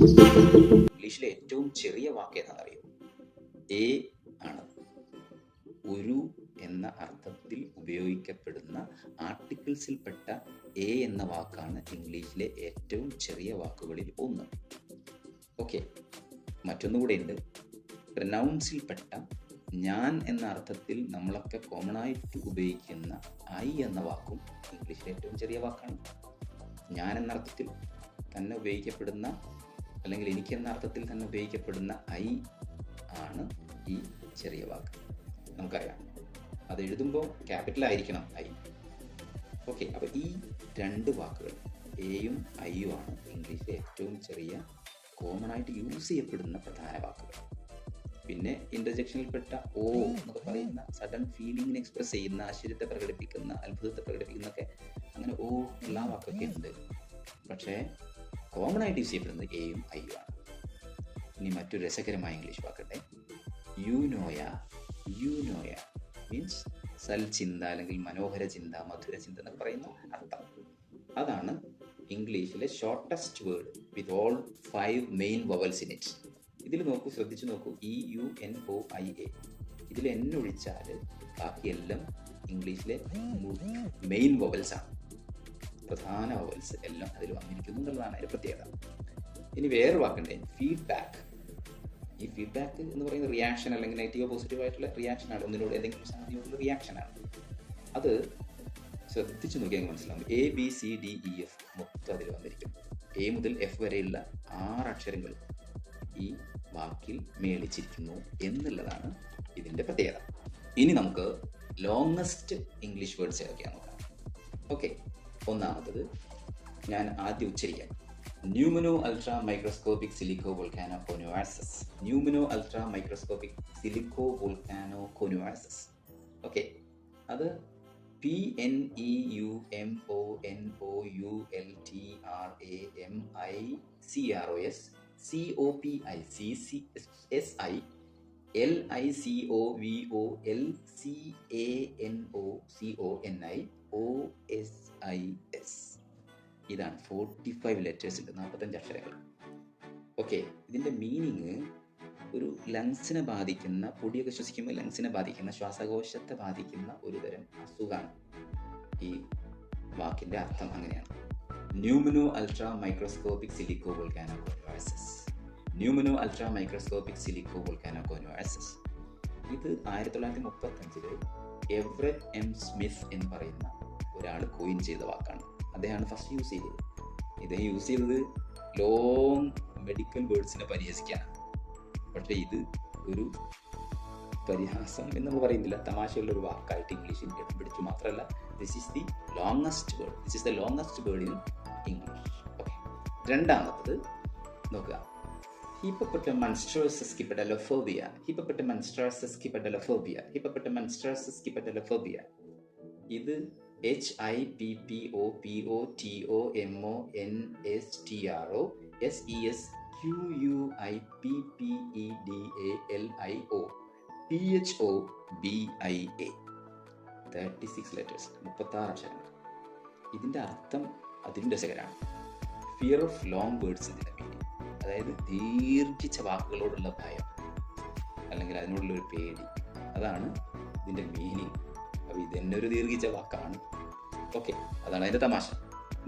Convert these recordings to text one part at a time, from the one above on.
ഇംഗ്ലീഷിലെ ഏറ്റവും ചെറിയ വാക്ക് ഏതാണെന്നറിയോ? എ ആണ്. ഒരു എന്ന അർത്ഥത്തിൽ ഉപയോഗിക്കപ്പെടുന്ന ആർട്ടിക്കിൾസിൽപ്പെട്ട എ എന്ന വാക്കാണ് ഇംഗ്ലീഷിലെ ഏറ്റവും ചെറിയ വാക്കുകളിൽ ഒന്ന്. ഓക്കെ, മറ്റൊന്നുകൂടെ ഉണ്ട്. പ്രനൗൺസിൽപ്പെട്ട ഞാൻ എന്ന അർത്ഥത്തിൽ നമ്മളൊക്കെ കോമൺ ആയിട്ട് ഉപയോഗിക്കുന്ന ഐ എന്ന വാക്കും ഇംഗ്ലീഷിലെ ഏറ്റവും ചെറിയ വാക്കാണ്. ഞാൻ എന്ന അർത്ഥത്തിൽ തന്നെ ഉപയോഗിക്കപ്പെടുന്ന, അല്ലെങ്കിൽ എനിക്ക് എന്ന അർത്ഥത്തിൽ തന്നെ ഉപയോഗിക്കപ്പെടുന്ന ഐ ആണ് ഈ ചെറിയ വാക്ക്. നമുക്കറിയാം, അത് എഴുതുമ്പോൾ ക്യാപിറ്റൽ ആയിരിക്കണം ഐ. ഓക്കെ, അപ്പോൾ ഈ രണ്ട് വാക്കുകൾ എയും ഐയും ആണ് ഇംഗ്ലീഷിലെ ഏറ്റവും ചെറിയ കോമൺ ആയിട്ട് യൂസ് ചെയ്യപ്പെടുന്ന പ്രധാന വാക്കുകൾ. പിന്നെ ഇന്റർജെക്ഷനിൽപ്പെട്ട ഓ എന്നൊക്കെ പറയുന്ന സഡൻ ഫീലിംഗിനെ എക്സ്പ്രസ് ചെയ്യുന്ന, ആശ്ചര്യത്തെ പ്രകടിപ്പിക്കുന്ന, അത്ഭുതത്തെ പ്രകടിപ്പിക്കുന്നൊക്കെ, അങ്ങനെ ഓ എല്ലാ വാക്കൊക്കെ ഉണ്ട്. പക്ഷേ കോമൺ ആയിട്ട് യൂസ് ചെയ്യപ്പെടുന്നത് എയും ഐയും ആണ്. ഇനി മറ്റൊരു രസകരമായ ഇംഗ്ലീഷ് വാക്കുണ്ട്, യൂനോയ. യൂനോയ മീൻസ് സൽചിന്ത, അല്ലെങ്കിൽ മനോഹര ചിന്ത, മധുര ചിന്ത എന്നൊക്കെ പറയുന്ന അർത്ഥം. അതാണ് ഇംഗ്ലീഷിലെ shortest word with all 5 main vowels in it. ഇതിൽ നോക്കൂ, ശ്രദ്ധിച്ചു നോക്കൂ, EUNOIA. ഇതിൽ N ഒഴിച്ചാൽ ബാക്കിയെല്ലാം ഇംഗ്ലീഷിലെ മെയിൻ വവൽസ് ആണ്. പ്രധാന വവൽസ് എല്ലാം അതിൽ വന്നിരിക്കുന്നു എന്നുള്ളതാണ് അതിൻ്റെ പ്രത്യേകത. ഇനി വേറെ വാക്കുണ്ട്, ഫീഡ്ബാക്ക്. ഈ ഫീഡ്ബാക്ക് എന്ന് പറയുന്നത് റിയാക്ഷൻ, അല്ലെങ്കിൽ നെഗറ്റീവോ പോസിറ്റീവ് ആയിട്ടുള്ള റിയാക്ഷനാണ്. ഒന്നിനോട് ഏതെങ്കിലും സംഗതിയോടുള്ള റിയാക്ഷനാണ്. അത് ശ്രദ്ധിച്ചു നോക്കിയാൽ മനസ്സിലാവും. ABCDEF മൊത്തം അതിൽ വന്നിരിക്കും. A മുതൽ F വരെയുള്ള 6 അക്ഷരങ്ങൾ ഈ വാക്കിൽ മേളിച്ചിരിക്കുന്നു എന്നുള്ളതാണ് ഇതിൻ്റെ പ്രത്യേകത. ഇനി നമുക്ക് ലോങ്ങസ്റ്റ് ഇംഗ്ലീഷ് വേർഡ്സ് ഏതൊക്കെയാണെന്ന് നോക്കാം. ഓക്കെ, ഒന്നാമത്തത് ഞാൻ ആദ്യം ഉച്ചരിക്കാം. Pneumonoultramicroscopicsilicovolcanoconiosis. Pneumonoultramicroscopicsilicovolcanoconiosis. Okay, അത് PNEUMONOULTRAMICROS COPICCILICOVOLCANOCONIOSIS. ഇതാണ് 45 ലെറ്റേഴ്സ് ഉണ്ട്, 45 അക്ഷരങ്ങൾ. ഓക്കെ, ഇതിൻ്റെ മീനിങ് ഒരു ലങ്സിനെ ബാധിക്കുന്ന, പൊടിയൊക്കെ ശ്വസിക്കുമ്പോൾ ലങ്സിനെ ബാധിക്കുന്ന, ശ്വാസകോശത്തെ ബാധിക്കുന്ന ഒരു തരം അസുഖമാണ്. ഈ വാക്കിൻ്റെ അർത്ഥം അങ്ങനെയാണ്. Pneumonoultramicroscopicsilicovolcanoconiosis. Pneumonoultramicroscopicsilicovolcanoconiosis. ഇത് 1935 എവററ്റ് M. സ്മിത്ത് എന്ന് പറയുന്ന ഒരാൾ കോയിൻ ചെയ്ത വാക്കാണ്. അദ്ദേഹമാണ് ഫസ്റ്റ് യൂസ് ചെയ്തത്. ഇദ്ദേഹം യൂസ് ചെയ്തത് ലോങ് മെഡിക്കൽ വേർഡ്സിനെ പരിഹസിക്കാനാണ്. പക്ഷേ ഇത് ഒരു പരിഹാസം എന്ന് നമ്മൾ പറയുന്നില്ല, തമാശയുള്ള ഒരു വാക്കായിട്ട് ഇംഗ്ലീഷിൽ പിടിച്ചു. മാത്രമല്ല, this is the longest word. This is the longest word in English. Okay, രണ്ടാമത്തത് നോക്കുക. Hippopotamonstros skippedelophobia. Hippopotamonstros skippedelophobia. Hippopotamonstros skippedelophobia. ഇത് HIPPOPOTOMONSTROSSESQUIPPEDALIO PHOBIA. 36 ലെറ്റേഴ്സ്, 36 അക്ഷരങ്ങൾ. ഇതിൻ്റെ അർത്ഥം അതിൻ്റെ രസകരമാണ്. Fear of long words. ഇതിൻ്റെ മീനിങ് അതായത് ദീർഘിച്ച വാക്കുകളോടുള്ള ഭയം, അല്ലെങ്കിൽ അതിനോടുള്ള ഒരു പേടി, അതാണ് ഇതിൻ്റെ മീനിങ്. അപ്പോൾ ഇതെന്നെ ഒരു ദീർഘിച്ച വാക്കാണ്. ഓക്കെ, അതാണ് അതിൻ്റെ തമാശ.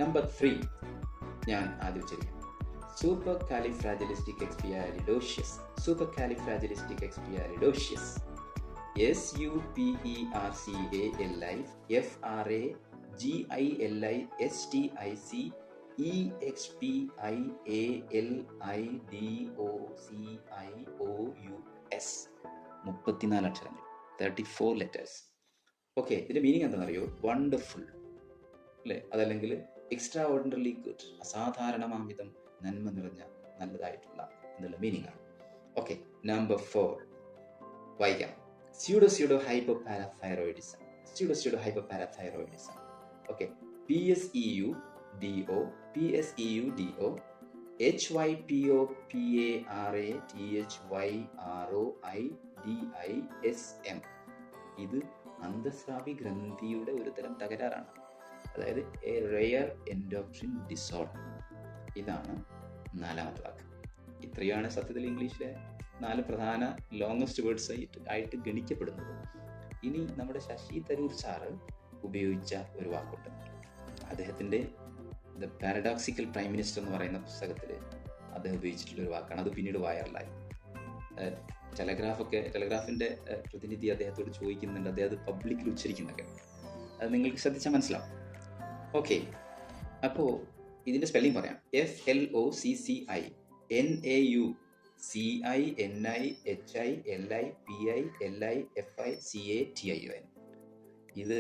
നമ്പർ 3 ഞാൻ ആദ്യം ഉച്ചരിക്കാം. സൂപ്പർ കാലിഫ്രാജിലിസ്റ്റിക് എക്സ്പിയാലിഡോഷ്യസ്. സൂപ്പർ കാലിഫ്രാജിലിസ്റ്റിക് എക്സ്പിയാലിഡോഷ്യസ്. SUPERCALIFRAGILISTICS. 34 അക്ഷരങ്ങൾ, 34 ലെറ്റേഴ്സ്. ഓക്കെ, ഇതിൻ്റെ മീനിങ് എന്താണെന്നറിയോ? വണ്ടർഫുൾ അല്ലേ, അതല്ലെങ്കിൽ എക്സ്ട്രാ ഓർഡിനറിലി ഗുഡ്, അസാധാരണമാംവിധം നന്മ നിറഞ്ഞ, നല്ലതായിട്ടുള്ള എന്നുള്ള മീനിങ് ആണ്. ഓക്കെ, നമ്പർ 4 വായിക്കാം. Pseudohypoparathyroidism. Pseudohypoparathyroidism. Okay, PSEUDO HYPOPARATHYROIDISM. ഇത് അന്തസ്രാവി ഗ്രന്ഥിയുടെ ഒരു തരം തകരാറാണ്, അതായത് എ റെയർ എൻഡോക്രിൻ ഡിസോർഡർ. ഇതാണ് നാലാമത്തെ വാക്ക്. ഇത്രയാണ് സത്യത്തിൽ ഇംഗ്ലീഷിലെ 4 പ്രധാന ലോങ്ങസ്റ്റ് വേർഡ്സ് ആയിട്ട് ഗണിക്കപ്പെടുന്നത്. ഇനി നമ്മുടെ ശശി തരൂർ സാറ് ഉപയോഗിച്ച ഒരു വാക്കുണ്ട്. അദ്ദേഹത്തിൻ്റെ ദ പാരഡോക്സിക്കൽ പ്രൈം മിനിസ്റ്റർ എന്ന് പറയുന്ന പുസ്തകത്തിൽ അദ്ദേഹം ഉപയോഗിച്ചിട്ടുള്ള ഒരു വാക്കാണ്. അത് പിന്നീട് വൈറലായി. ടെലഗ്രാഫിൻ്റെ പ്രതിനിധി അദ്ദേഹത്തോട് ചോദിക്കുന്നുണ്ട്, അദ്ദേഹം അത് പബ്ലിക്കിൽ ഉച്ചരിക്കുന്നൊക്കെ. അത് നിങ്ങൾക്ക് ശ്രദ്ധിച്ചാൽ മനസ്സിലാവും. ഓക്കെ, അപ്പോൾ ഇതിൻ്റെ സ്പെല്ലിംഗ് പറയാം. FLOCCINAUCINIHILIPILIFICATION. ഇത്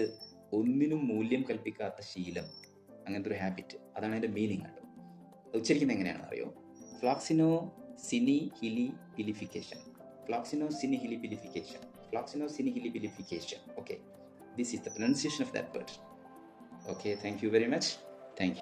ഒന്നിനും മൂല്യം കൽപ്പിക്കാത്ത ശീലം, അങ്ങനത്തെ ഒരു ഹാബിറ്റ്. അതാണ് അതിൻ്റെ മീനിങ് കേട്ടോ. ഉച്ചരിക്കുന്നത് എങ്ങനെയാണെന്ന് അറിയോ? ഫ്ലോക്സിനോസിനിഹിലിപിലിഫിക്കേഷൻ. Okay, this is the pronunciation of that word. Okay, thank you very much.